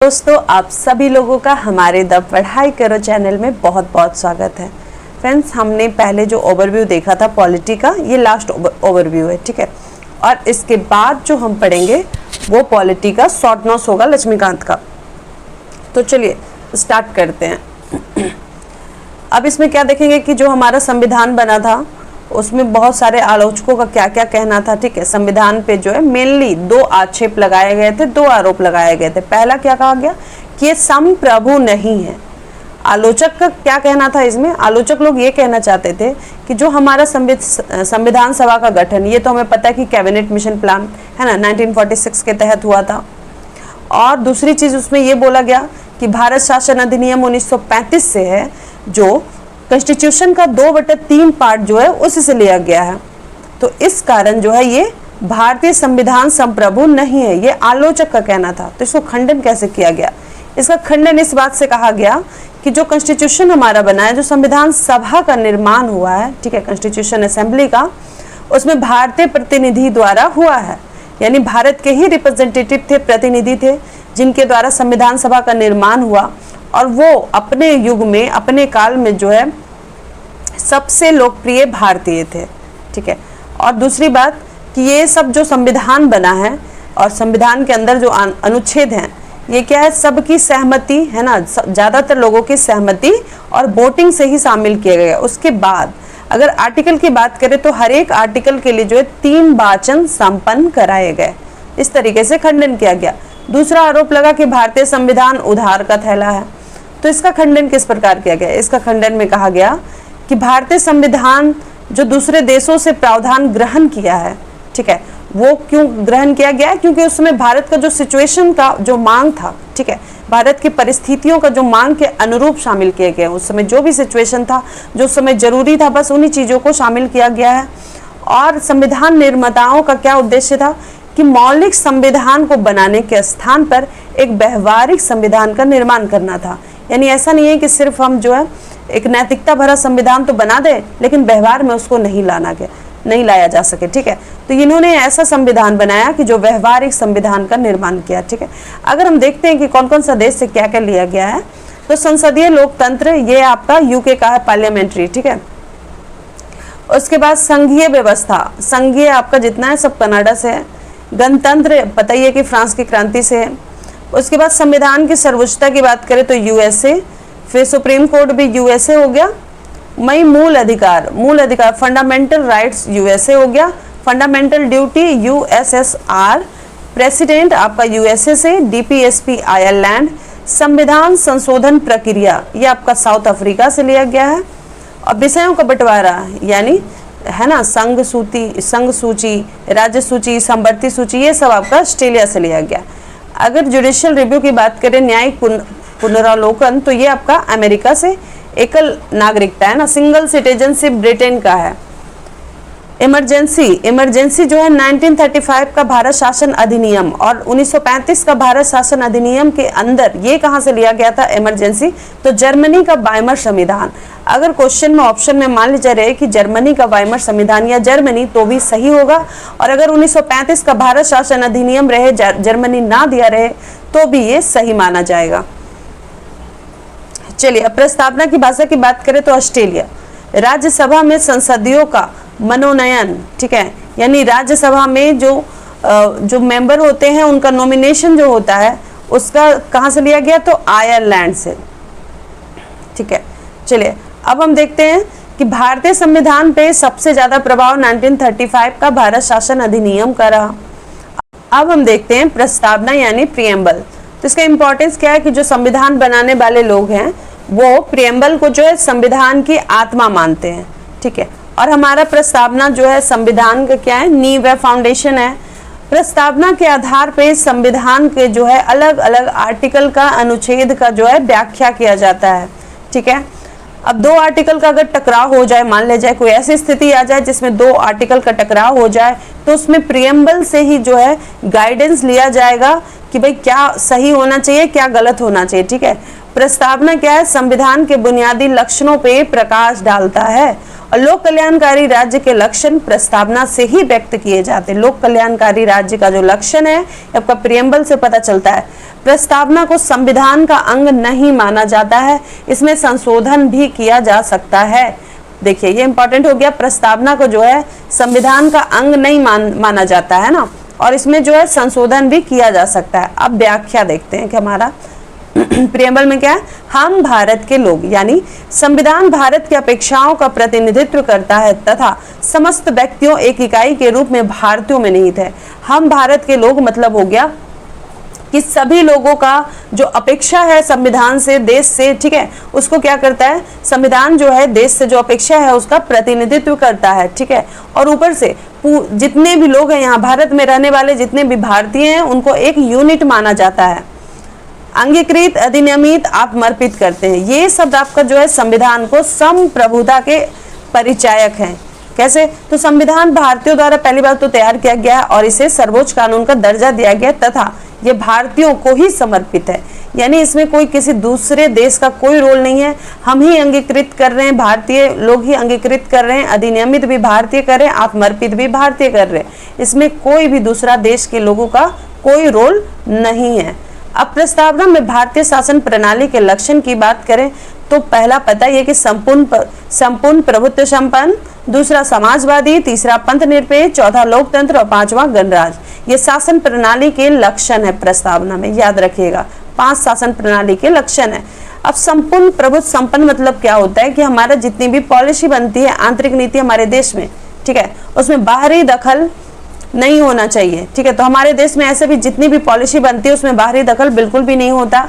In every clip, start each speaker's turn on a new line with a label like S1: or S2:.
S1: दोस्तों, आप सभी लोगों का हमारे द पढ़ाई करो चैनल में बहुत बहुत स्वागत है। फ्रेंड्स, हमने पहले जो ओवरव्यू देखा था पॉलिटी का, ये लास्ट ओवरव्यू है, ठीक है। और इसके बाद जो हम पढ़ेंगे वो पॉलिटी का शॉर्ट नोट्स होगा लक्ष्मीकांत का। तो चलिए स्टार्ट करते हैं। अब इसमें क्या देखेंगे कि जो हमारा संविधान बना था उसमें बहुत सारे आलोचकों का क्या क्या कहना था, ठीक है। संविधान पे जो है मेनली दो आक्षेप लगाए गए थे, दो आरोप लगाए गए थे। पहला क्या कहा गया कि ये संप्रभु नहीं है। आलोचक का क्या कहना था इसमें? आलोचक लोग ये कहना चाहते थे कि जो हमारा संविधान सभा का गठन, ये तो हमें पता है कि कैबिनेट मिशन प्लान है ना, 1946 के तहत हुआ था। और दूसरी चीज उसमें ये बोला गया कि भारत शासन अधिनियम 1935 से है, जो कॉन्स्टिट्यूशन का 2/3 पार्ट जो है उसी से लिया गया है। तो इस कारण जो है ये भारतीय संविधान संप्रभु नहीं है, ये आलोचक का कहना था। तो इसको खंडन कैसे किया गया? इसका खंडन इस बात से कहा गया कि जो कॉन्स्टिट्यूशन हमारा बना है, जो संविधान सभा का निर्माण हुआ है, ठीक है, कॉन्स्टिट्यूशन असेंबली का, उसमें भारतीय प्रतिनिधि द्वारा हुआ है। यानी भारत के ही रिप्रेजेंटेटिव थे, प्रतिनिधि थे, जिनके द्वारा संविधान सभा का निर्माण हुआ। और वो अपने युग में, अपने काल में जो है सबसे लोकप्रिय भारतीय थे, ठीक है। और दूसरी बात कि ये सब जो संविधान बना है और संविधान के अंदर जो अनुच्छेद हैं, ये क्या है, सबकी सहमति है ना, ज़्यादातर लोगों की सहमति और वोटिंग से ही शामिल किया गया। उसके बाद अगर आर्टिकल की बात करें तो हर एक आर्टिकल के लिए जो है 3 वाचन संपन्न कराए गए। इस तरीके से खंडन किया गया। दूसरा आरोप लगा कि भारतीय संविधान उधार का थैला है। तो इसका खंडन किस प्रकार किया गया? इसका खंडन में कहा गया कि भारतीय संविधान जो दूसरे देशों से प्रावधान ग्रहण किया है, ठीक है, वो क्यों ग्रहण किया गया? क्योंकि उस समय भारत का जो सिचुएशन का जो मांग था, ठीक है, भारत की परिस्थितियों का जो मांग के अनुरूप शामिल किए गए। उस समय जो भी सिचुएशन था, जो उस समय जरूरी था, बस उन्हीं चीज़ों को शामिल किया गया है। और संविधान निर्माताओं का क्या उद्देश्य था कि मौलिक संविधान को बनाने के स्थान पर एक व्यवहारिक संविधान का निर्माण करना था। यानी ऐसा नहीं है कि सिर्फ हम जो है एक नैतिकता भरा संविधान तो बना दे, लेकिन व्यवहार में उसको नहीं लाया जा सके, ठीक है। तो इन्होंने ऐसा संविधान बनाया कि जो व्यवहारिक संविधान का निर्माण किया, ठीक है। अगर हम देखते हैं कि कौन कौन सा देश से क्या क्या लिया गया है, तो संसदीय लोकतंत्र, ये आपका यूके का है, पार्लियामेंट्री, ठीक है। उसके बाद संघीय व्यवस्था, संघीय आपका जितना है सब कनाडा से है। गणतंत्र पता ही है कि फ्रांस की क्रांति से है। उसके बाद संविधान की सर्वोच्चता की बात करें तो यूएसए, फिर सुप्रीम कोर्ट भी यूएसए हो गया। मूल अधिकार फंडामेंटल राइट्स यूएसए हो गया। Fundamental duty USSR. प्रेसिडेंट आपका यूएसए से। DPSP Ireland. संविधान संशोधन प्रक्रिया ये आपका साउथ अफ्रीका से लिया गया है। और विषयों का बंटवारा यानी है ना, संघ सूची, राज्य सूची, समवर्ती सूची, ये सब आपका ऑस्ट्रेलिया से लिया गया। अगर जुडिशियल रिव्यू की बात करें, न्यायिक पुनरावलोकन, तो ये आपका अमेरिका से। एकल नागरिकता है ना, सिंगल सिटीजनशिप ब्रिटेन का है। इमरजेंसी जो है 1935 का भारत शासन अधिनियम और 1935 का भारत शासन अधिनियम के अंदर ये कहाँ से लिया गया था इमरजेंसी? तो जर्मनी का वाइमर संविधान। अगर क्वेश्चन में ऑप्शन में मान लीजिए रहे कि जर्मनी का वाइमर संविधान या जर्मनी, तो भी सही होगा। और अगर 1935 का भारत शासन अधिनियम रहे, जर्मनी ना दिया रहे, तो भी ये सही माना जाएगा। चलिए, अब प्रस्तावना की भाषा की बात करें तो ऑस्ट्रेलिया। राज्यसभा में संसदीयों का मनोनयन, ठीक है, यानी राज्यसभा में जो मेंबर होते हैं उनका नॉमिनेशन जो होता है, उसका कहाँ से लिया गया? तो आयरलैंड से, ठीक है। चलिए, अब हम देखते हैं कि भारतीय संविधान पे सबसे ज्यादा प्रभाव 1935 का भारत शासन अधिनियम का रहा। अब हम देखते हैं प्रस्तावना यानी प्रियम्बल। तो इसका इंपॉर्टेंस क्या है कि जो संविधान बनाने वाले लोग हैं वो प्रियम्बल को जो है संविधान की आत्मा मानते हैं, ठीक है। और हमारा प्रस्तावना जो है संविधान का क्या है? नींव है, फाउंडेशन है। प्रस्तावना के आधार पे संविधान के जो है अलग अलग आर्टिकल का, अनुच्छेद का जो है व्याख्या किया जाता है, ठीक है। अब 2 आर्टिकल का अगर टकराव हो जाए, मान ले जाए कोई ऐसी स्थिति आ जाए जिसमें 2 आर्टिकल का टकराव हो जाए, तो उसमें प्रियम्बल से ही जो है गाइडेंस लिया जाएगा कि भाई क्या सही होना चाहिए, क्या गलत होना चाहिए, ठीक है। प्रस्तावना क्या है? संविधान के बुनियादी लक्षणों पे प्रकाश डालता है और लोक कल्याणकारी राज्य के लक्षण प्रस्तावना से ही व्यक्त किए जाते हैं। लोक कल्याणकारी राज्य का जो लक्षण है आपका प्रियम्बल से पता चलता है। प्रस्तावना को संविधान का अंग नहीं माना जाता है, इसमें संशोधन भी किया जा सकता है। देखिए ये इंपॉर्टेंट हो गया, प्रस्तावना को जो है संविधान का अंग नहीं माना जाता है ना, और इसमें जो है संशोधन भी किया जा सकता है। अब व्याख्या देखते हैं कि हमारा प्रियम्बल में क्या है। हम भारत के लोग, यानी संविधान भारत की अपेक्षाओं का प्रतिनिधित्व करता है तथा समस्त व्यक्तियों एक इकाई के रूप में भारतीयों में निहित है। हम भारत के लोग मतलब हो गया कि सभी लोगों का जो अपेक्षा है संविधान से, देश से, ठीक है, उसको क्या करता है संविधान जो है देश से जो अपेक्षा है उसका प्रतिनिधित्व करता है, ठीक है। और ऊपर से जितने भी लोग हैं यहाँ भारत में रहने वाले जितने भी भारतीय हैं उनको एक यूनिट माना जाता है। अंगीकृत, अधिनियमित, आत्मर्पित करते हैं, ये शब्द आपका जो है संविधान को संप्रभुता के परिचायक हैं। कैसे? तो संविधान भारतीयों द्वारा पहली बार तो तैयार किया गया और इसे सर्वोच्च कानून का दर्जा दिया गया तथा ये भारतीयों को ही समर्पित है, यानी इसमें कोई किसी दूसरे देश का कोई रोल नहीं है। हम ही अंगीकृत कर रहे हैं, भारतीय लोग ही अंगीकृत कर रहे हैं, अधिनियमित भी भारतीय कर रहे हैं, आत्मर्पित भी भारतीय कर रहे हैं। इसमें कोई भी दूसरा देश के लोगों का कोई रोल नहीं है। अब प्रस्तावना में भारतीय शासन प्रणाली के लक्षण की बात करें तो पहला पता ये कि संपूर्ण प्रभुत्व संपन्न, दूसरा समाजवादी, तीसरा पंथ निरपेक्ष, चौथा लोकतंत्र और पांचवा गणराज। ये शासन प्रणाली के लक्षण है प्रस्तावना में, याद रखिएगा 5 शासन प्रणाली के लक्षण है। अब संपूर्ण प्रभुत्व संपन्न मतलब क्या होता है कि हमारा जितनी भी पॉलिसी बनती है, आंतरिक नीति हमारे देश में, ठीक है, उसमें बाहरी दखल नहीं होना चाहिए, ठीक है। तो हमारे देश में ऐसे भी जितनी भी पॉलिसी बनती है उसमें बाहरी दखल बिल्कुल भी नहीं होता।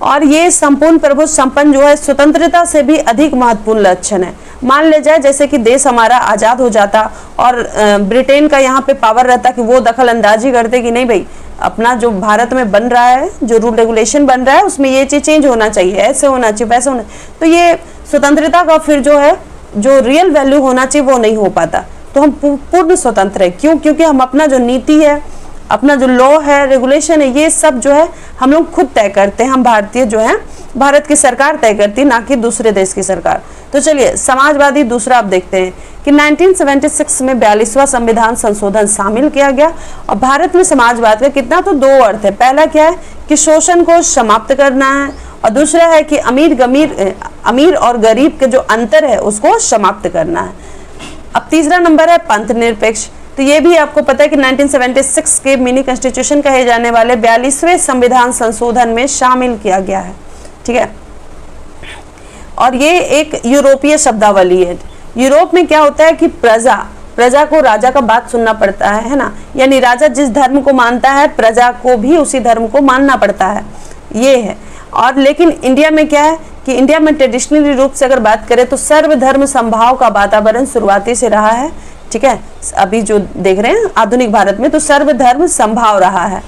S1: और ये संपूर्ण प्रभुत्व संपन्न जो है स्वतंत्रता से भी अधिक महत्वपूर्ण लक्षण है। मान ले जाए जैसे कि देश हमारा आज़ाद हो जाता और ब्रिटेन का यहाँ पे पावर रहता कि वो दखल अंदाजी करते कि नहीं भाई अपना जो भारत में बन रहा है, जो रूल रेगुलेशन बन रहा है उसमें ये चीज़ चेंज होना चाहिए, ऐसे होना चाहिए, वैसे होना, तो ये स्वतंत्रता का फिर जो है जो रियल वैल्यू होना चाहिए वो नहीं हो पाता। तो हम पूर्ण स्वतंत्र है। क्यों? क्योंकि हम अपना जो नीति है, अपना जो लॉ है, रेगुलेशन है, ये सब जो है हम लोग खुद तय करते हैं। हम भारतीय जो है भारत की सरकार तय करती है, ना कि दूसरे देश की सरकार। तो चलिए समाजवादी दूसरा आप देखते हैं कि 1976 में 42वां संविधान संशोधन शामिल किया गया। और भारत में समाजवाद का कितना तो 2 अर्थ है। पहला क्या है कि शोषण को समाप्त करना है और दूसरा है कि अमीर और गरीब के जो अंतर है उसको समाप्त करना है। अब तीसरा नंबर है पंथ निरपेक्ष। तो ये भी आपको पता है कि 1976 के मिनी कॉन्स्टिट्यूशन कहे जाने वाले 42वें संविधान संशोधन में शामिल किया गया है, ठीक है। और ये एक यूरोपीय शब्दावली है। यूरोप में क्या होता है कि प्रजा को राजा का बात सुनना पड़ता है ना, यानी राजा जिस धर्म को मानता है प्रजा को भी उसी धर्म को मानना पड़ता है, ये है। और लेकिन इंडिया में क्या है कि इंडिया में ट्रेडिशनली रूप से अगर बात करें तो सर्वधर्म समभाव का वातावरण शुरुआती से रहा है, ठीक है। अभी जो देख रहे हैं आधुनिक भारत में तो सर्वधर्म समभाव रहा है।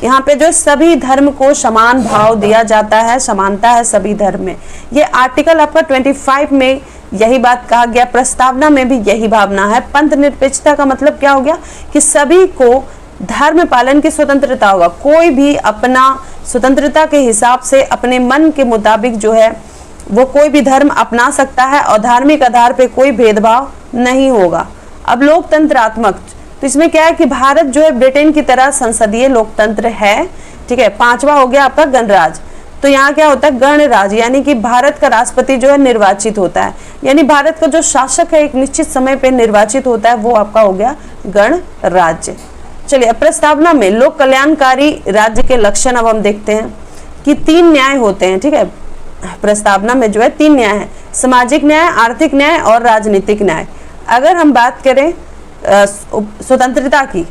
S1: यहाँ पे जो सभी धर्म को समान भाव दिया जाता है, समानता है सभी धर्म में। ये आर्टिकल आपका 25 में यही बात कहा गया, प्रस्तावना में भी यही भावना है। पंथ निरपेक्षता का मतलब क्या हो गया कि सभी को धर्म पालन की स्वतंत्रता होगा, कोई भी अपना स्वतंत्रता के हिसाब से अपने मन के मुताबिक जो है वो कोई भी धर्म अपना सकता है और धार्मिक आधार पे कोई भेदभाव नहीं होगा। अब लोकतंत्रात्मक, तो इसमें क्या है कि भारत जो है ब्रिटेन की तरह संसदीय लोकतंत्र है, ठीक है। 5वां हो गया आपका गणराज। तो यहाँ क्या होता है गणराज, यानी कि भारत का राष्ट्रपति जो है निर्वाचित होता है, यानी भारत का जो शासक है एक निश्चित समय पे निर्वाचित होता है, वो आपका हो गया गणराज्य। चलिए प्रस्तावना में लोक कल्याणकारी राज्य के लक्षण अब हम देखते हैं कि 3 न्याय होते हैं, ठीक है। प्रस्तावना में जो है 3 न्याय है, सामाजिक न्याय, आर्थिक न्याय और राजनीतिक न्याय। अगर हम बात करें स्वतंत्रता की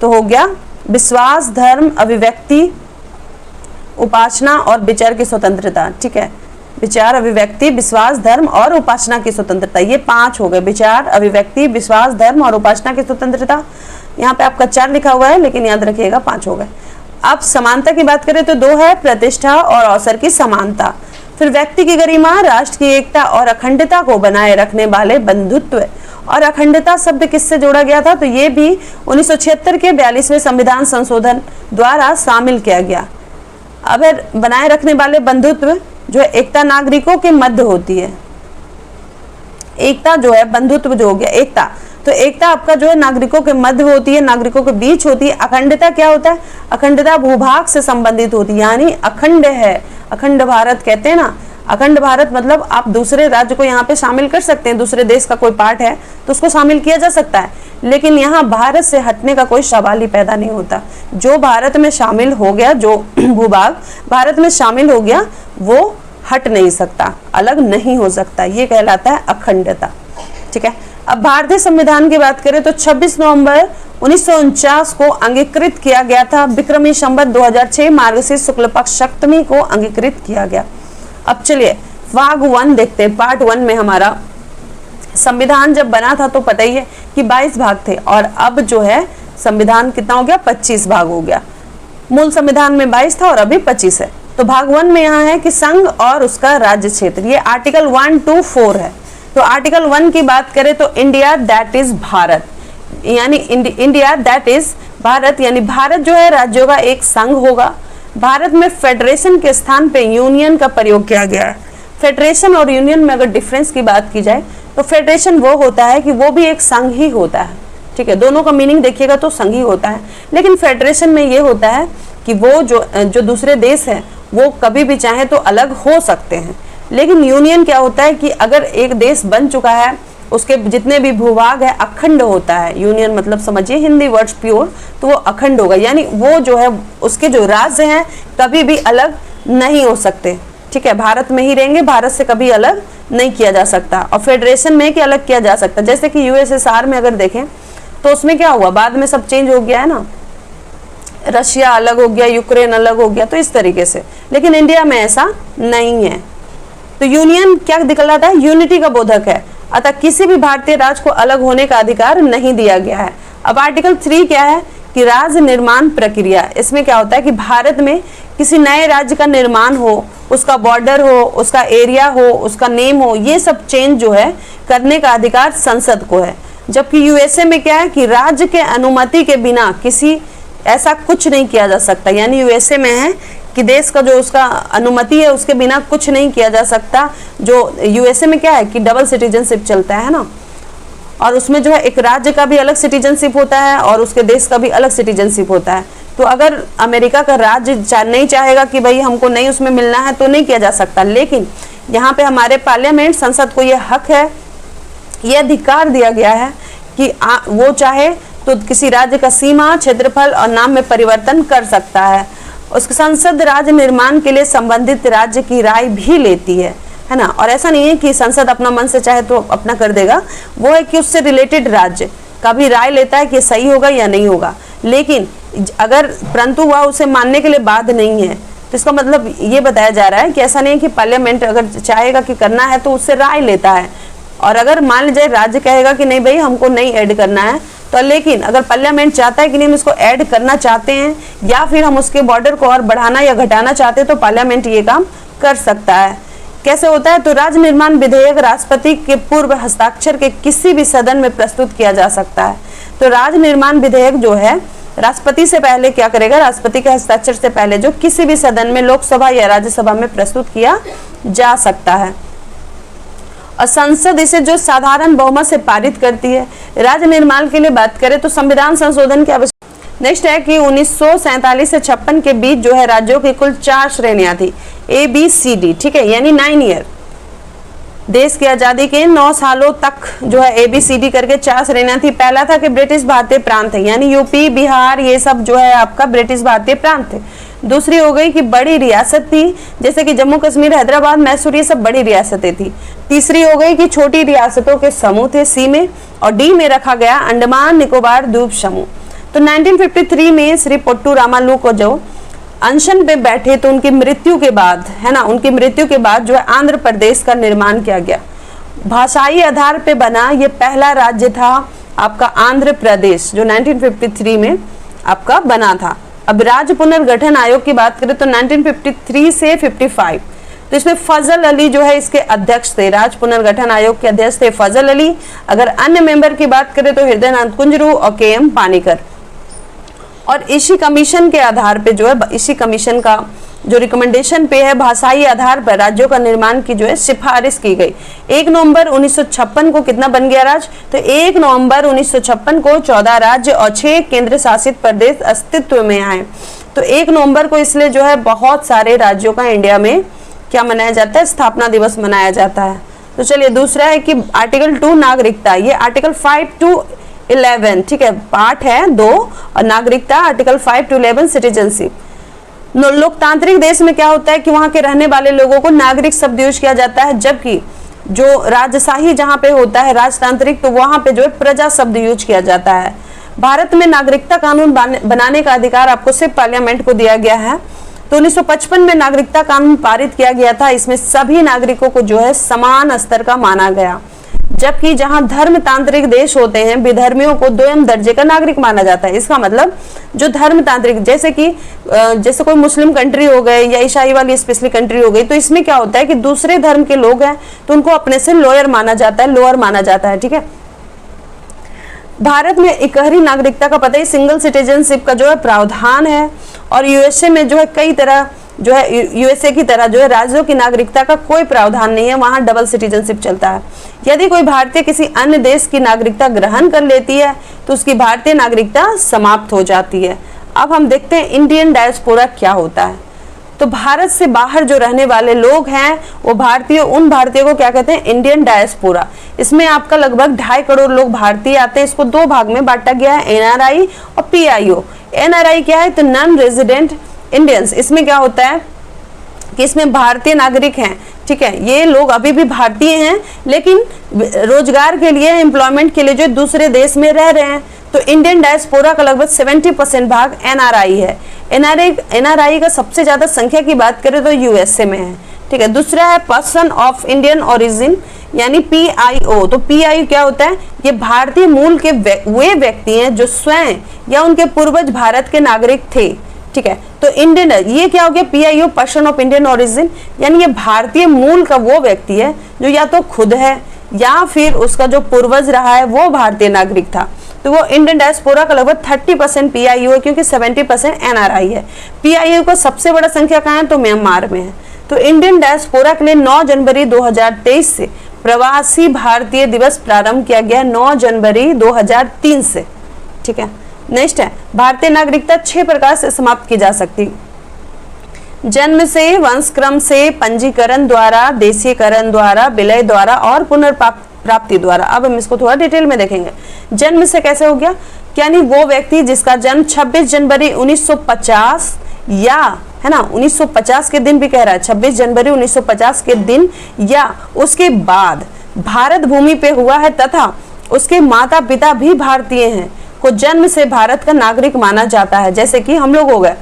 S1: तो हो गया विश्वास, धर्म, अभिव्यक्ति, उपासना और विचार की स्वतंत्रता, ठीक है। विचार, अभिव्यक्ति, विश्वास, धर्म और उपासना की स्वतंत्रता, ये 5 हो गए। विचार, अभिव्यक्ति, विश्वास, धर्म और उपासना की स्वतंत्रता। यहाँ पे आपका 4 लिखा हुआ है लेकिन याद रखिएगा 5 हो गए। अब समानता की बात करें तो 2 है, प्रतिष्ठा और अवसर की समानता। फिर व्यक्ति की गरिमा, राष्ट्र की एकता और अखंडता को बनाए रखने वाले बंधुत्व। और अखंडता शब्द किससे जोड़ा गया था? तो ये भी 1976 के 42वें संविधान संशोधन द्वारा शामिल किया गया। अब बनाए रखने वाले बंधुत्व जो है एकता नागरिकों के मध्य होती है, एकता जो है, बंधुत्व जो हो गया एकता, तो एकता आपका जो है नागरिकों के मध्य होती है, नागरिकों के बीच होती है। अखंडता क्या होता है? अखंडता भूभाग से संबंधित होती है, यानी अखंड है, अखंड भारत कहते हैं ना। अखंड भारत मतलब आप दूसरे राज्य को यहाँ पे शामिल कर सकते हैं, दूसरे देश का कोई पार्ट है तो उसको शामिल किया जा सकता है, लेकिन यहाँ भारत से हटने का कोई सवाल ही पैदा नहीं होता। जो भारत में शामिल हो गया, जो भूभाग भारत में शामिल हो गया, वो हट नहीं सकता, अलग नहीं हो सकता, ये कहलाता है अखंडता। ठीक है, अब भारतीय संविधान की बात करें तो 26 नवंबर 1949 को अंगीकृत किया गया था। विक्रमी संवत 2006 मार्गशीर्ष शुक्ल पक्ष सप्तमी को अंगीकृत किया गया। अब चलिए भाग 1 देखते हैं। पार्ट 1 में हमारा संविधान जब बना था तो पता ही है कि 22 भाग थे, और अब जो है संविधान कितना हो गया? 25 भाग हो गया। मूल संविधान में 22 था और अभी 25 है। तो भाग 1 में यहाँ है कि संघ और उसका राज्य क्षेत्र, ये आर्टिकल 1 to 4 है। तो आर्टिकल 1 की बात करें तो इंडिया दैट इज भारत, यानी इंडिया दैट इज भारत, यानी भारत जो है राज्यों का एक संघ होगा। भारत में फेडरेशन के स्थान पे यूनियन का प्रयोग किया गया है। फेडरेशन और यूनियन में अगर डिफरेंस की बात की जाए तो फेडरेशन वो होता है कि वो भी एक संघ ही होता है, ठीक है, दोनों का मीनिंग देखिएगा तो संघ ही होता है, लेकिन फेडरेशन में ये होता है कि वो जो दूसरे देश हैं वो कभी भी चाहे तो अलग हो सकते हैं। लेकिन यूनियन क्या होता है कि अगर एक देश बन चुका है, उसके जितने भी भूभाग है अखंड होता है। यूनियन मतलब समझिए हिंदी वर्ड्स प्योर, तो वो अखंड होगा, यानी वो जो है उसके जो राज्य हैं कभी भी अलग नहीं हो सकते। ठीक है, भारत में ही रहेंगे, भारत से कभी अलग नहीं किया जा सकता। और फेडरेशन में कि अलग किया जा सकता, जैसे कि यूएसएसआर में अगर देखें तो उसमें क्या हुआ, बाद में सब चेंज हो गया है ना, रशिया अलग हो गया, यूक्रेन अलग हो गया, तो इस तरीके से। लेकिन इंडिया में ऐसा नहीं है। तो यूनियन क्या दिखलाता है? यूनिटी का बोधक है, अतः किसी भी भारतीय राज्य को अलग होने का अधिकार नहीं दिया गया है। अब आर्टिकल 3 क्या है कि राज्य निर्माण प्रक्रिया, इसमें क्या होता है कि भारत में किसी नए राज्य का निर्माण हो, उसका बॉर्डर हो, उसका एरिया हो, उसका नेम हो, ये सब चेंज जो है करने का अधिकार संसद को है। जबकि यूएसए में क्या है कि राज्य के अनुमति के बिना किसी ऐसा कुछ नहीं किया जा सकता, यानी यूएसए में है कि देश का जो उसका अनुमति है उसके बिना कुछ नहीं किया जा सकता। जो यूएसए में क्या है कि डबल सिटीजनशिप चलता है ना, और उसमें जो है एक राज्य का भी अलग सिटीजनशिप होता है और उसके देश का भी अलग सिटीजनशिप होता है। तो अगर अमेरिका का राज्य नहीं चाहेगा कि भाई हमको नहीं उसमें मिलना है तो नहीं किया जा सकता, लेकिन यहाँ पे हमारे पार्लियामेंट संसद को यह हक है, ये अधिकार दिया गया है कि वो चाहे तो किसी राज्य का सीमा, क्षेत्रफल और नाम में परिवर्तन कर सकता है। उसके संसद राज्य निर्माण के लिए संबंधित राज्य की राय भी लेती है ना। और ऐसा नहीं है कि संसद अपना मन से चाहे तो अपना कर देगा, वो है कि उससे रिलेटेड राज्य का भी राय लेता है कि सही होगा या नहीं होगा। लेकिन अगर परंतु वह उसे मानने के लिए बाध्य नहीं है, तो इसका मतलब ये बताया जा रहा है कि ऐसा नहीं है कि पार्लियामेंट अगर चाहेगा कि करना है तो उससे राय लेता है, और अगर मान लीजिए राज्य कहेगा कि नहीं भाई हमको नहीं ऐड करना है, तो लेकिन अगर पार्लियामेंट चाहता है कि नहीं हम इसको ऐड करना चाहते हैं या फिर हम उसके बॉर्डर को और बढ़ाना या घटाना चाहते हैं, तो पार्लियामेंट ये काम कर सकता है। कैसे होता है? तो राज्य निर्माण विधेयक राष्ट्रपति के पूर्व हस्ताक्षर के किसी भी सदन में प्रस्तुत किया जा सकता है। तो राज्य निर्माण विधेयक जो है राष्ट्रपति से पहले क्या करेगा, राष्ट्रपति के हस्ताक्षर से पहले जो किसी भी सदन में, लोकसभा या राज्यसभा में प्रस्तुत किया जा सकता है, और संसद इसे जो साधारण बहुमत से पारित करती है। राज्य निर्माण के लिए बात करें तो संविधान संशोधन की आवश्यकता। नेक्स्ट है कि 1947 से 56 के बीच जो है राज्यों की कुल 4 श्रेणियां थी, ABCD, ठीक है, यानी 9 ईयर। देश की आजादी के 9 सालों तक जो है ABCD करके 4 श्रेणियां थी। पहला था कि ब्रिटिश भारतीय प्रांत है, यानी यूपी, बिहार, ये सब जो है आपका ब्रिटिश भारतीय प्रांत थे। दूसरी हो गई कि बड़ी रियासत थी, जैसे कि जम्मू कश्मीर, हैदराबाद, मैसूर, ये सब बड़ी रियासतें थी। तीसरी हो गई कि छोटी रियासतों के समूह थे, सी में, और डी में रखा गया अंडमान निकोबार द्वीप समूह। तो 1953 में श्री पोट्टू रामालू को जो अनशन पे बैठे तो उनकी मृत्यु के बाद, है ना, उनकी मृत्यु के बाद जो है आंध्र प्रदेश का निर्माण किया गया। भाषाई आधार पे बना ये पहला राज्य था आपका आंध्र प्रदेश, जो 1953 में आपका बना था। अब राज्य पुनर्गठन आयोग की बात करें तो 1953 से 55, तो इसमें फजल अली जो है इसके अध्यक्ष थे। राज्य पुनर्गठन आयोग के अध्यक्ष थे फजल अली। अगर अन्य मेंबर की बात करें तो हृदयनाथ कुंजरू और KM पानीकर। और इसी कमीशन के आधार पे जो है, इसी कमीशन का जो रिकमेंडेशन पे है, भाषाई आधार पर राज्यों का निर्माण की जो है सिफारिश की गई। 1 नवंबर 1956 को कितना बन गया राज्य? तो 1 नवंबर 1956 को 14 राज्य और 6 केंद्र शासित प्रदेश अस्तित्व में आए। तो 1 नवंबर को इसलिए जो है बहुत सारे राज्यों का इंडिया में क्या मनाया जाता है? स्थापना दिवस मनाया जाता है। तो चलिए दूसरा है कि आर्टिकल 2 नागरिकता, ये आर्टिकल 5 to 11, ठीक है, पार्ट है 2, और नागरिकता आर्टिकल 5 to 11 सिटीजनशिप। लोकतांत्रिक देश में क्या होता है कि वहां के रहने वाले लोगों को नागरिक शब्द यूज किया जाता है, जबकि जो राजशाही जहां पे होता है राजतांत्रिक, तो वहां पे जो है प्रजा शब्द यूज किया जाता है। भारत में नागरिकता कानून बनाने का अधिकार आपको सिर्फ पार्लियामेंट को दिया गया है। तो 1955 में नागरिकता कानून पारित किया गया था। इसमें सभी नागरिकों को जो है समान स्तर का माना गया, जबकि जहां धर्मतांत्रिक देश होते हैं विधर्मियों को द्वितीय दर्जे का नागरिक माना जाता है। इसका मतलब जो धर्मतांत्रिक, जैसे कोई मुस्लिम कंट्री हो गए या ईसाई वाली स्पेशली कंट्री हो गई, तो इसमें क्या होता है कि दूसरे धर्म के लोग हैं तो उनको अपने से लोअर माना जाता है, ठीक है। भारत में इकहरी नागरिकता का पता ही सिंगल सिटीजनशिप का जो है प्रावधान है, और यूएसए में जो है कई तरह जो है यूएसए की तरह जो है राज्यों की नागरिकता का कोई प्रावधान नहीं है, वहां डबल सिटीजनशिप चलता है। यदि कोई भारतीय किसी अन्य देश की नागरिकता ग्रहण कर लेती है तो उसकी भारतीय नागरिकता समाप्त हो जाती है। अब हम देखते हैं इंडियन डायस्पोरा क्या होता है। तो भारत से बाहर जो रहने वाले लोग हैं वो उन भारतीयों को क्या कहते हैं? Indian diaspora. इसमें आपका लगभग 2.5 करोड़ लोग भारतीय आते हैं। इसको 2 भाग में बांटा गया है, एनआरआई और पीआईओ। एनआरआई क्या है? तो नॉन रेजिडेंट इंडियंस। इसमें क्या होता है कि इसमें भारतीय नागरिक हैं, ठीक है, ये लोग अभी भी भारतीय हैं लेकिन रोजगार के लिए, एम्प्लॉयमेंट के लिए जो दूसरे देश में रह रहे हैं। तो इंडियन डायस्पोरा का लगभग 70% भाग एनआरआई है। एनआरआई का सबसे ज्यादा संख्या की बात करें तो यूएसए में है, ठीक है। दूसरा है पर्सन ऑफ इंडियन ओरिजिन यानी पीआईओ। तो पीआईओ क्या होता है? ये भारतीय मूल के वे व्यक्ति हैं जो स्वयं या उनके पूर्वज भारत के नागरिक थे, ठीक है। तो इंडियन, ये क्या हो गया? PIO person of Indian origin, यानी ये भारतीय मूल का वो व्यक्ति है जो या तो खुद है या फिर उसका जो पूर्वज रहा है वो भारतीय नागरिक था। तो वो इंडियन डायस्पोरा का लगभग 30% पीआईओ है, क्योंकि 70% एनआरआई है। पीआईओ का सबसे बड़ा संख्या कहाँ है? तो म्यांमार में है। तो इंडियन डायस्पोरा के लिए 9 जनवरी 2023 से प्रवासी भारतीय दिवस प्रारंभ किया गया, 9 जनवरी 2003 से, ठीक है। नेक्स्ट है भारतीय नागरिकता 6 प्रकार से समाप्त की जा सकती: जन्म से, वंशक्रम से, पंजीकरण द्वारा, देशीकरण द्वारा, विलय द्वारा और पुनर्प्राप्ति द्वारा। अब हम इसको थोड़ा डिटेल में देखेंगे। जन्म से कैसे हो गया? यानी वो व्यक्ति जिसका जन्म 26 जनवरी 1950 या है ना 1950 के दिन भी कह रहा है, 26 जनवरी 1950 के दिन या उसके बाद भारत भूमि पे हुआ है तथा उसके माता पिता भी भारतीय हैं, को जन्म से भारत का नागरिक माना जाता है। जैसे कि हम लोग हो गए,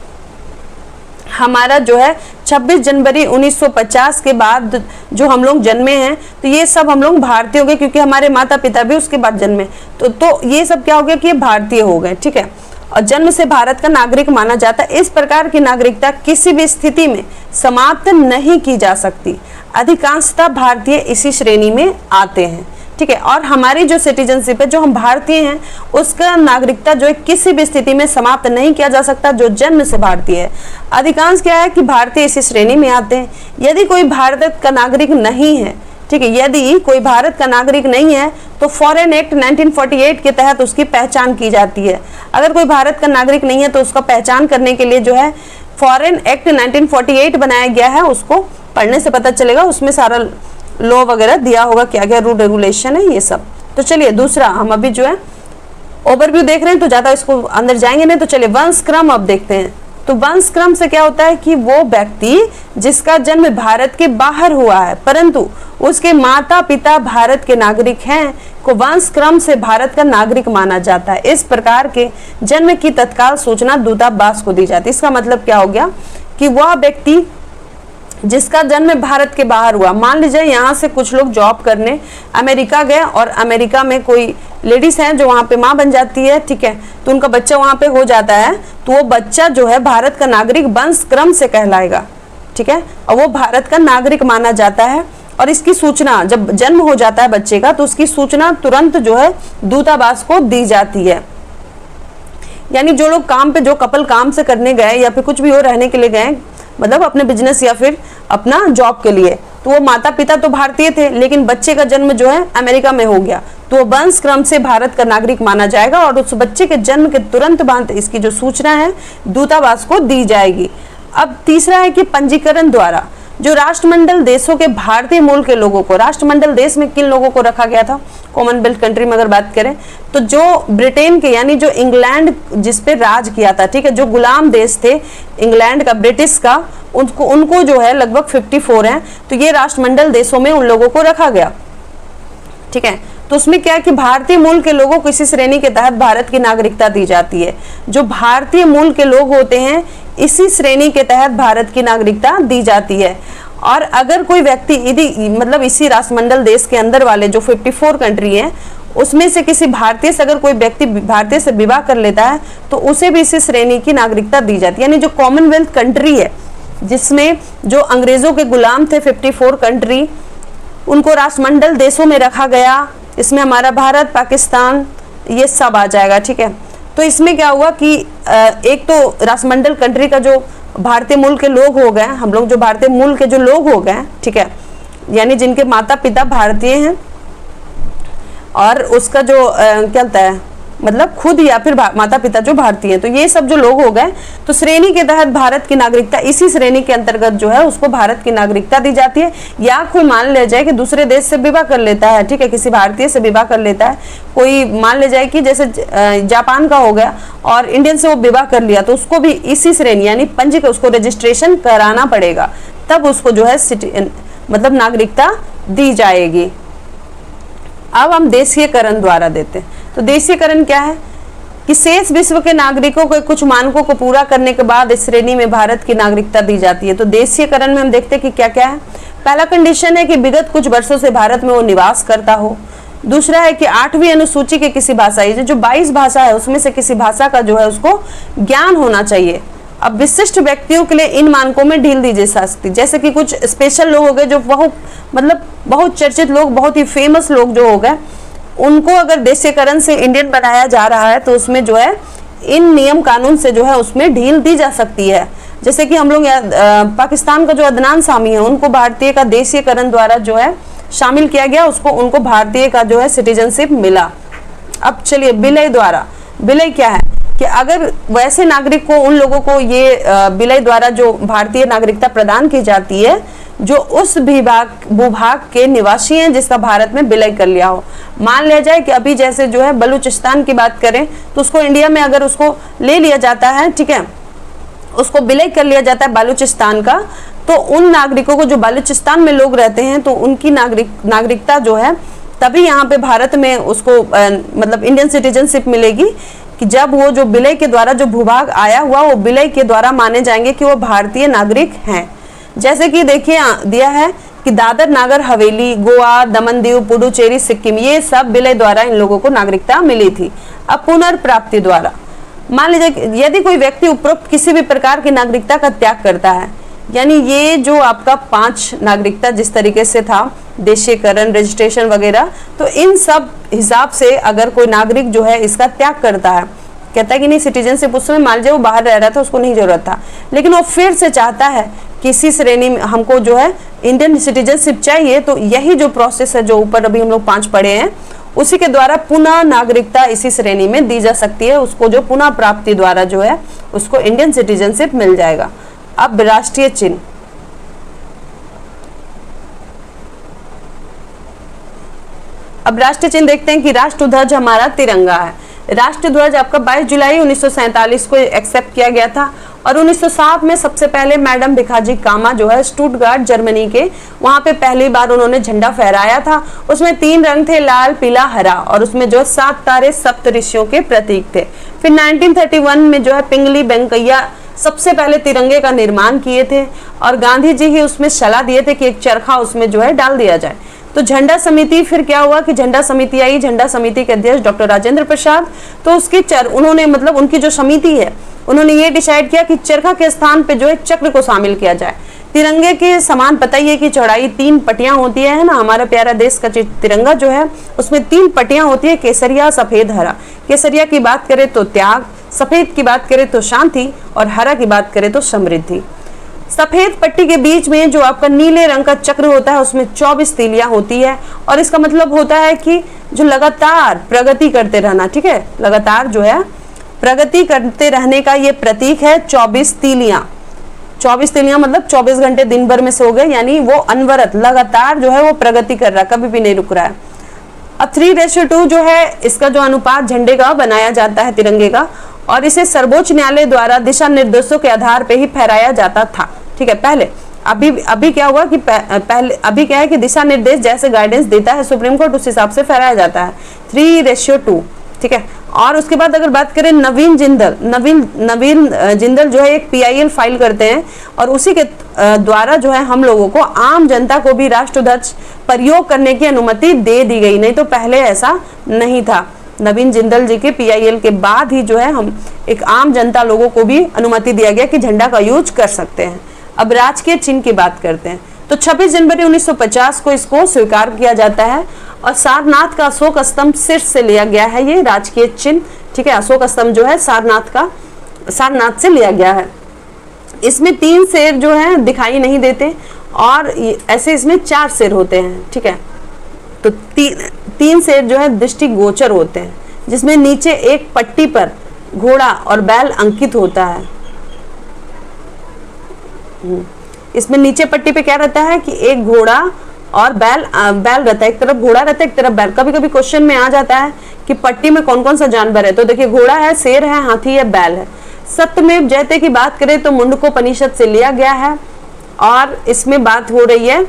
S1: हमारा जो है 26 जनवरी 1950 के बाद जो हम लोग जन्मे हैं, तो ये सब हम लोग भारतीय हो गए, क्योंकि हमारे माता पिता भी उसके बाद जन्मे। तो ये सब क्या हो गया कि ये भारतीय हो गए, ठीक है, और जन्म से भारत का नागरिक माना जाता है। इस प्रकार की नागरिकता किसी भी स्थिति में समाप्त नहीं की जा सकती। अधिकांशतः भारतीय इसी श्रेणी में आते हैं, ठीक है। और हमारी जो सिटीजनशिप है, जो हम भारतीय हैं, उसका नागरिकता जो है किसी भी स्थिति में समाप्त नहीं किया जा सकता, जो जन्म से भारतीय है। अधिकांश क्या है कि भारतीय इसी श्रेणी में आते हैं। यदि कोई भारत का नागरिक नहीं है, ठीक है, यदि कोई भारत का नागरिक नहीं है तो फॉरेन एक्ट 1948 के तहत उसकी पहचान की जाती है। अगर कोई भारत का नागरिक नहीं है तो उसका पहचान करने के लिए जो है फॉरेन एक्ट 1948 बनाया गया है, उसको पढ़ने से पता चलेगा, उसमें सारा लॉ वगैरह दिया होगा, क्या क्या रूल रेगुलेशन है ये सब। तो चलिए दूसरा, हम अभी जो है ओवरव्यू देख रहे हैं तो ज्यादा इसको अंदर जाएंगे नहीं, तो चलिए वंशक्रम अब देखते हैं। तो वंशक्रम से क्या होता है कि वो व्यक्ति जिसका जन्म भारत के बाहर हुआ है परंतु उसके माता पिता भारत के नागरिक हैं, को वंशक्रम से भारत का नागरिक माना जाता है। इस प्रकार के जन्म की तत्काल सूचना दूतावास को दी जाती है। इसका मतलब क्या हो गया कि वह व्यक्ति जिसका जन्म भारत के बाहर हुआ, मान लीजिए यहाँ से कुछ लोग जॉब करने अमेरिका गए और अमेरिका में कोई लेडीज हैं जो वहाँ पे माँ बन जाती है, ठीक है, तो उनका बच्चा वहाँ पे हो जाता है, तो वो बच्चा जो है भारत का नागरिक वंशक्रम से कहलाएगा, ठीक है, और वो भारत का नागरिक माना जाता है। और इसकी सूचना जब जन्म हो जाता है बच्चे का तो उसकी सूचना तुरंत जो है दूतावास को दी जाती है। यानी जो लोग काम पे, जो कपल काम से करने गए या फिर कुछ भी हो रहने के लिए गए मतलब अपने बिजनेस या फिर अपना जॉब के लिए। तो वो माता पिता तो भारतीय थे, लेकिन बच्चे का जन्म जो है अमेरिका में हो गया, तो वो वंश क्रम से भारत का नागरिक माना जाएगा और उस बच्चे के जन्म के तुरंत बाद इसकी जो सूचना है दूतावास को दी जाएगी। अब तीसरा है कि पंजीकरण द्वारा जो राष्ट्रमंडल देशों के भारतीय मूल के लोगों को, राष्ट्रमंडल देश में किन लोगों को रखा गया था, कॉमनवेल्थ कंट्री में अगर बात करें तो जो ब्रिटेन के यानी जो इंग्लैंड जिस पे राज किया था, ठीक है, जो गुलाम देश थे इंग्लैंड का, ब्रिटिश का, उनको जो है लगभग 54 हैं, तो ये राष्ट्रमंडल देशों में उन लोगों को रखा गया, ठीक है। तो उसमें क्या है कि भारतीय मूल के लोगों को इसी श्रेणी के तहत भारत की नागरिकता दी जाती है। जो भारतीय मूल के लोग होते हैं इसी श्रेणी के तहत भारत की नागरिकता दी जाती है। और अगर कोई व्यक्ति यदि मतलब इसी राष्ट्रमंडल देश के अंदर वाले जो 54 कंट्री हैं उसमें से किसी भारतीय से अगर कोई व्यक्ति भारतीय से विवाह कर लेता है तो उसे भी इसी श्रेणी की नागरिकता दी जाती है। यानी जो कॉमनवेल्थ कंट्री है जिसमें जो अंग्रेजों के गुलाम थे 54 कंट्री, उनको राष्ट्रमंडल देशों में रखा गया। इसमें हमारा भारत, पाकिस्तान ये सब आ जाएगा, ठीक है। तो इसमें क्या हुआ कि एक तो राष्ट्रमंडल कंट्री का जो भारतीय मूल के लोग हो गए, हम लोग जो भारतीय मूल के जो लोग हो गए, ठीक है, यानी जिनके माता पिता भारतीय हैं और उसका जो क्या होता है मतलब खुद या फिर माता पिता जो भारतीय हैं, तो ये सब जो लोग हो गए तो श्रेणी के तहत भारत की नागरिकता, इसी श्रेणी के अंतर्गत जो है उसको भारत की नागरिकता दी जाती है। या कोई मान ले जाए कि दूसरे देश से विवाह कर लेता है, ठीक है, किसी भारतीय से विवाह कर लेता है, कोई मान ले जाए कि जैसे जापान का हो गया और इंडियन से वो विवाह कर लिया, तो उसको भी इसी श्रेणी यानी पंजीकरण, उसको रजिस्ट्रेशन कराना पड़ेगा, तब उसको जो है मतलब नागरिकता दी जाएगी। अब हम देशीयकरण द्वारा देते हैं। तो देशीयकरण क्या है कि शेष विश्व के नागरिकों को कुछ मानकों को पूरा करने के बाद इस श्रेणी में भारत की नागरिकता दी जाती है। तो देशीयकरण में हम देखते हैं कि क्या क्या है। पहला कंडीशन है कि विगत कुछ वर्षों से भारत में वो निवास करता हो। दूसरा है कि 8वीं अनुसूची के किसी भाषा, ये जो 22 भाषा है उसमें से किसी भाषा का जो है उसको ज्ञान होना चाहिए। अब विशिष्ट व्यक्तियों के लिए इन मानकों में ढील दी जा सकती, जैसे कि कुछ स्पेशल लोग हो गए जो बहुत चर्चित लोग, बहुत ही फेमस लोग जो हो गए, उनको अगर देशीयकरण से इंडियन बनाया जा रहा है तो उसमें जो है इन नियम कानून से जो है उसमें ढील दी जा सकती है। जैसे कि हम लोग पाकिस्तान का जो अदनान सामी है उनको भारतीय का देशीयकरण द्वारा जो है शामिल किया गया, उनको भारतीय का जो है सिटीजनशिप मिला। अब चलिए विलय द्वारा, विलय क्या है कि अगर वैसे नागरिक को, उन लोगों को ये विलय द्वारा जो भारतीय नागरिकता प्रदान की जाती है जो उस भूभाग के निवासी हैं जिसका भारत में विलय कर लिया हो। मान लिया जाए कि अभी जैसे जो है बलूचिस्तान की बात करें तो उसको इंडिया में अगर उसको ले लिया जाता है, ठीक है, उसको विलय कर लिया जाता है बलूचिस्तान का, तो उन नागरिकों को जो बलूचिस्तान में लोग रहते हैं तो उनकी नागरिकता जो है तभी यहाँ पे भारत में उसको मतलब इंडियन सिटीजनशिप मिलेगी कि जब वो जो विलय के द्वारा जो भूभाग आया हुआ वो विलय के द्वारा माने जाएंगे कि वो भारतीय नागरिक हैं। जैसे कि देखिए दिया है कि दादर नागर हवेली, गोवा, दमन दीव, पुडुचेरी, सिक्किम, ये सब विलय द्वारा इन लोगों को नागरिकता मिली थी। अब पुनर्प्राप्ति द्वारा मान लीजिए यदि कोई व्यक्ति उपरोक्त किसी भी प्रकार की नागरिकता का त्याग करता है, यानी ये जो आपका 5 नागरिकता जिस तरीके से था, देशीयकरण, रजिस्ट्रेशन वगैरह, तो इन सब हिसाब से अगर कोई नागरिक जो है इसका त्याग करता है, कहता है कि नहीं सिटीजनशिप उस समय मान लीजिए वो बाहर रह रहा था, उसको नहीं जरूरत था, लेकिन वो फिर से चाहता है किसी श्रेणी में हमको जो है इंडियन सिटीजनशिप चाहिए, तो यही जो प्रोसेस है जो ऊपर अभी हम लोग 5 पढ़े हैं उसी के द्वारा पुनः नागरिकता इसी श्रेणी में दी जा सकती है। उसको जो पुनः प्राप्ति द्वारा जो है उसको इंडियन सिटीजनशिप मिल जाएगा। अब राष्ट्रीय चिन्ह, अब राष्ट्रीय चिन्ह देखते हैं कि राष्ट्रध्वज हमारा तिरंगा है। राष्ट्रध्वज आपका 22 जुलाई 1947 को एक्सेप्ट किया गया था और 1907 में सबसे पहले मैडम भिखाजी कामा जो है स्टुटगार्ट जर्मनी के, वहां पे पहली बार उन्होंने झंडा फहराया था। उसमें 3 रंग थे, लाल, पीला, हरा, और उसमें जो 7 तारे सप्त ऋषियों के प्रतीक थे। फिर 1931 में जो है पिंगली वेंकैया सबसे पहले तिरंगे का निर्माण किए थे और गांधी जी ही उसमें सलाह दिए थे कि एक चरखा उसमें जो है डाल दिया जाए। तो झंडा समिति, फिर क्या हुआ कि झंडा समिति आई, झंडा समिति के अध्यक्ष डॉक्टर राजेंद्र प्रसाद, तो उसकी उन्होंने मतलब उनकी जो समिति है उन्होंने ये डिसाइड किया कि चरखा के स्थान पे जो है चक्र को शामिल किया जाए। तिरंगे के समान पता ही है कि चौड़ाई 3 पट्टियां होती है ना, हमारा प्यारा देश का तिरंगा जो है उसमें 3 पट्टियां होती है, केसरिया, सफेद, हरा। केसरिया की बात करें तो त्याग, सफेद की बात करें तो शांति और हरा की बात करें तो समृद्धि। सफेद पट्टी के बीच में जो आपका नीले रंग का चक्र होता है उसमें 24 तीलियां होती है और इसका मतलब होता है कि जो लगातार प्रगति करते रहना, ठीक है, लगातार जो है प्रगति करते रहने का ये प्रतीक है 24 तीलियां। 24 तीलियां मतलब 24 घंटे दिन भर में सो गए, यानी वो अनवरत लगातार जो है वो प्रगति कर रहा है, कभी भी नहीं रुक रहा है। अब 3:2 जो है इसका जो अनुपात झंडे का बनाया जाता है, तिरंगे का, और इसे सर्वोच्च न्यायालय द्वारा दिशा निर्देशों के आधार पे ही फहराया जाता था, ठीक है, पहले। अभी क्या हुआ कि पहले अभी क्या है कि दिशा निर्देश जैसे गाइडेंस देता है सुप्रीम कोर्ट, उस हिसाब से फहराया जाता है 3:2, ठीक है। और उसके बाद अगर बात करें नवीन जिंदल जो है एक PIL फाइल करते हैं और उसी के द्वारा जो है हम लोगों को, आम जनता को भी राष्ट्रध्वज प्रयोग करने की अनुमति दे दी गई, नहीं तो पहले ऐसा नहीं था। नवीन जिंदल जी के PIL के बाद ही जो है हम एक आम जनता लोगों को भी अनुमति दिया गया कि झंडा का यूज कर सकते हैं। अब राजकीय चिन्ह की बात करते हैं तो 26 जनवरी 1950 को इसको स्वीकार किया जाता है और सारनाथ का अशोक स्तंभ शीर्ष से लिया गया है ये राजकीय चिन्ह, ठीक है। अशोक स्तंभ जो है सारनाथ से लिया गया है। इसमें 3 शेर जो है दिखाई नहीं देते और ऐसे इसमें 4 शेर होते हैं, ठीक है। तो 3 शेर जो है दृष्टिगोचर होते हैं, जिसमें नीचे एक पट्टी पर घोड़ा और बैल अंकित होता है। इसमें नीचे पट्टी पे क्या रहता है कि एक घोड़ा और बैल रहता है, एक तरफ घोड़ा रहता है, एक तरफ बैल। कभी कभी क्वेश्चन में आ जाता है कि पट्टी में कौन कौन सा जानवर है, तो देखिए घोड़ा है, शेर है, हाथी है, बैल है। सत्यमेव जयते की बात करें तो मुंडकोपनिषद से लिया गया है और इसमें बात हो रही है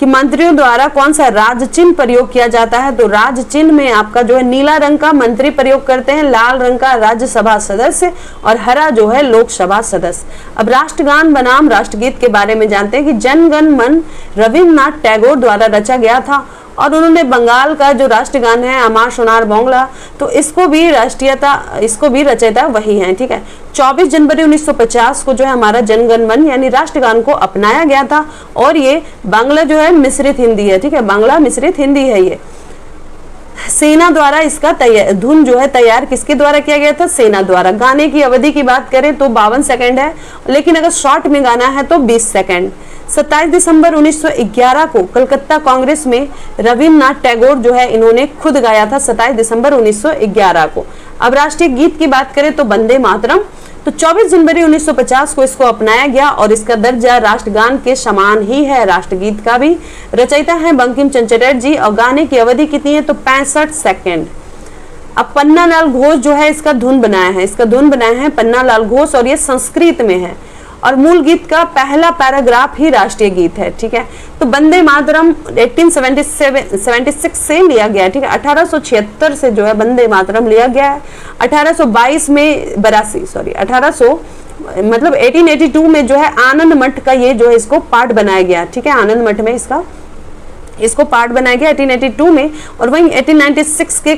S1: कि मंत्रियों द्वारा कौन सा राज चिन्ह प्रयोग किया जाता है, तो राज चिन्ह में आपका जो है नीला रंग का मंत्री प्रयोग करते हैं, लाल रंग का राज्यसभा सदस्य और हरा जो है लोकसभा सदस्य। अब राष्ट्रगान बनाम राष्ट्रगीत के बारे में जानते हैं कि जन गण मन रविन्द्रनाथ टैगोर द्वारा रचा गया था और उन्होंने बंगाल का जो राष्ट्रगान है अमार सोनार बांग्ला, तो इसको भी रचयिता वही है, ठीक है। 24 जनवरी 1950 को जो है हमारा जनगण मन यानी राष्ट्रगान को अपनाया गया था और ये बांग्ला जो है मिश्रित हिंदी है, ठीक है, बांग्ला मिश्रित हिंदी है। ये सेना द्वारा इसका धुन जो है तैयार किसके द्वारा किया गया था, सेना द्वारा। गाने की अवधि की बात करें तो 52 सेकंड है, लेकिन अगर शॉर्ट में गाना है तो 20 सेकंड। 27 दिसंबर 1911 को कलकत्ता कांग्रेस में रविन्द्रनाथ टैगोर जो है इन्होंने खुद गाया था, 27 दिसंबर 1911 को। अब राष्ट्रीय गीत की बात करें तो वंदे मातरम, तो 24 जनवरी 1950 को इसको अपनाया गया और इसका दर्जा राष्ट्रगान के समान ही है, राष्ट्रगीत का भी। रचयिता है बंकिम चंद्र चटर्जी और गाने की अवधि कितनी है तो 65 सेकंड। अब पन्नालाल घोष जो है इसका धुन बनाया है पन्नालाल घोष और ये संस्कृत में है और मूल गीत का पहला पैराग्राफ ही राष्ट्रीय गीत है, ठीक है। तो वंदे मातरम 1876 से लिया गया, ठीक है। 1876 से जो है वंदे मातरम लिया गया है। 1882 में 1882 में जो है आनंद मठ का ये जो है इसको पार्ट बनाया गया, ठीक है। आनंद मठ में इसको पार्ट बनाया गया 1882 में और वहीं 1896 के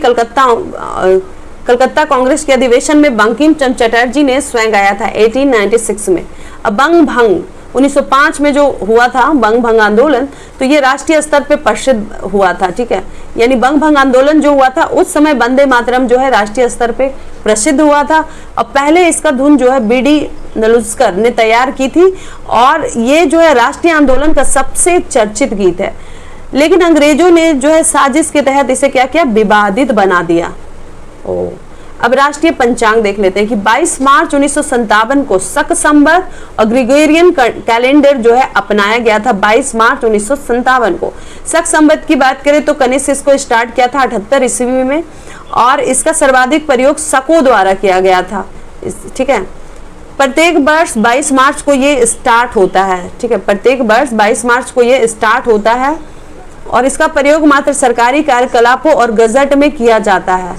S1: कलकत्ता कांग्रेस के अधिवेशन में बंकिम चंद्र चटर्जी ने स्वयं गाया था 1896 में। अब बंग भंग 1905 में जो हुआ था बंग भंग आंदोलन, तो ये राष्ट्रीय स्तर पे प्रसिद्ध हुआ था, ठीक है। यानी बंग भंग आंदोलन जो हुआ था उस समय वंदे मातरम जो है राष्ट्रीय स्तर पे प्रसिद्ध हुआ था और पहले इसका धुन जो है BD नलुस्कर ने तैयार की थी और ये जो है राष्ट्रीय आंदोलन का सबसे चर्चित गीत है। लेकिन अंग्रेजों ने जो है साजिश के तहत इसे क्या किया, विवादित बना दिया। अब राष्ट्रीय पंचांग देख लेते हैं कि 22 मार्च 1957 को शक संवत और ग्रेगोरियन कैलेंडर जो है अपनाया गया था। 22 मार्च 1957 को शक संवत की बात करें तो कनिष्क इसको स्टार्ट किया था 78 ईस्वी में और इसका सर्वाधिक प्रयोग शकों द्वारा किया गया था, ठीक है। प्रत्येक वर्ष 22 मार्च को ये स्टार्ट होता है, ठीक है। प्रत्येक वर्ष 22 मार्च को ये स्टार्ट होता है और इसका प्रयोग मात्र सरकारी कार्यकलापों और गजट में किया जाता है।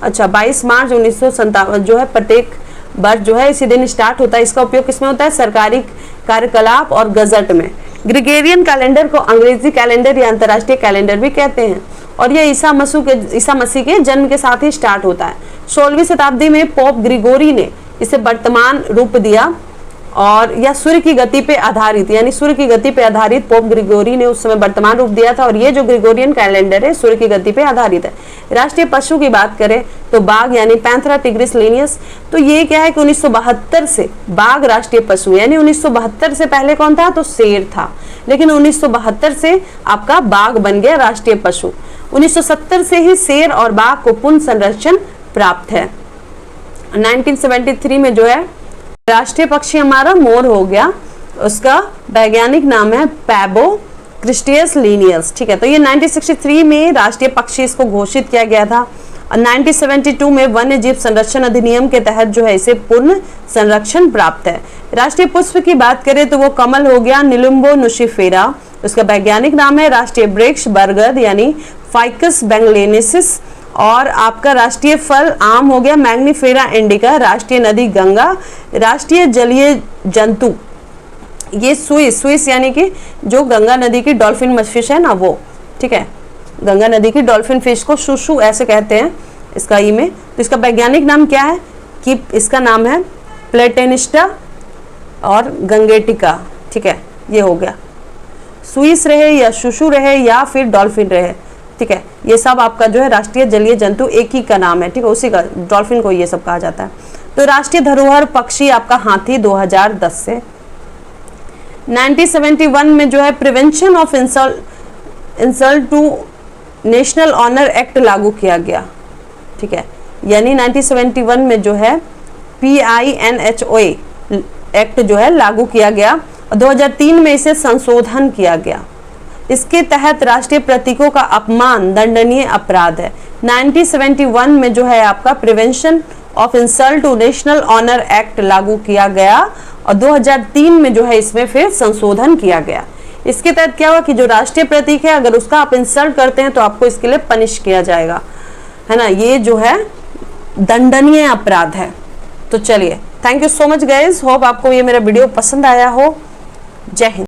S1: अच्छा, 22 मार्च 1957 जो है प्रत्येक वर्ष जो है इसी दिन स्टार्ट होता है। इसका उपयोग किसमें होता है, सरकारी कार्यकलाप और गजट में। ग्रेगोरियन कैलेंडर को अंग्रेजी कैलेंडर या अंतर्राष्ट्रीय कैलेंडर भी कहते हैं और यह ईसा मसीह के जन्म के साथ ही स्टार्ट होता है। 16वीं शताब्दी में पोप ग्रिगोरी ने इसे वर्तमान रूप दिया और या सूर्य की गति पे आधारित, यानी सूर्य की गति पे आधारित पोप ग्रिगोरी ने उस समय वर्तमान रूप दिया था, और ये जो ग्रिगोरियन कैलेंडर है सूर्य की गति पे आधारित है। राष्ट्रीय पशु की बात करें तो बाघ यानी पैंथेरा टिग्रिस लीनियस। तो ये क्या है कि 1972 से बाघ राष्ट्रीय पशु, यानी 1972 से पहले कौन था, तो शेर था, लेकिन 1972 से आपका बाघ बन गया राष्ट्रीय पशु। 1970 से ही शेर और बाघ को पुनः संरक्षण प्राप्त है। 1973 में जो है राष्ट्रीय पक्षी हमारा मोर हो गया, उसका वैज्ञानिक नाम है पैबो क्रिस्टियस लीनियस। ठीक है, तो ये 1963 में राष्ट्रीय पक्षी इसको घोषित किया गया था, और 1972 में वन्य जीव संरक्षण अधिनियम के तहत जो है इसे पूर्ण संरक्षण प्राप्त है। राष्ट्रीय पुष्प की बात करें तो वो कमल हो गया, निलुम्बो नुसिफेरा, उसका वैज्ञानिक नाम है। राष्ट्रीय वृक्ष बरगद यानी फाइकस बेंगलेनेसिस, और आपका राष्ट्रीय फल आम हो गया, मैग्निफेरा इंडिका। राष्ट्रीय नदी गंगा। राष्ट्रीय जलीय जंतु ये स्विस यानी कि जो गंगा नदी की डॉल्फिन फिश है ना वो, ठीक है, गंगा नदी की डॉल्फिन फिश को शुशु ऐसे कहते हैं इसका ई में। तो इसका वैज्ञानिक नाम क्या है कि इसका नाम है प्लेटेनिस्टा और गंगेटिका। ठीक है, ये हो गया, स्विस रहे या शुशु रहे या फिर डॉल्फिन रहे, ठीक है, ये सब आपका जो है राष्ट्रीय जलीय जंतु एक ही का नाम है, ठीक है, उसी का डॉल्फिन को ये सब कहा जाता है। तो राष्ट्रीय धरोहर पक्षी आपका हाथी 2010 से। 1971 में जो है prevention of insult to national honour act लागू किया गया। ठीक है, यानी 1971 में जो है PINHOA एक्ट जो है लागू किया गया, और 2003 में इसे संशोधन किया गया। इसके तहत राष्ट्रीय प्रतीकों का अपमान दंडनीय अपराध है। 1971 में जो है आपका prevention of insult to national honour act लागू किया गया, और 2003 में जो है इसमें फिर संशोधन किया गया। इसके तहत क्या हुआ कि जो राष्ट्रीय प्रतीक है अगर उसका आप इंसल्ट करते हैं तो आपको इसके लिए पनिश किया जाएगा, है ना, ये जो है दंडनीय अपराध है। तो चलिए, thank you so much guys, hope आपको ये मेरा वीडियो पसंद आया हो। जय हिंद।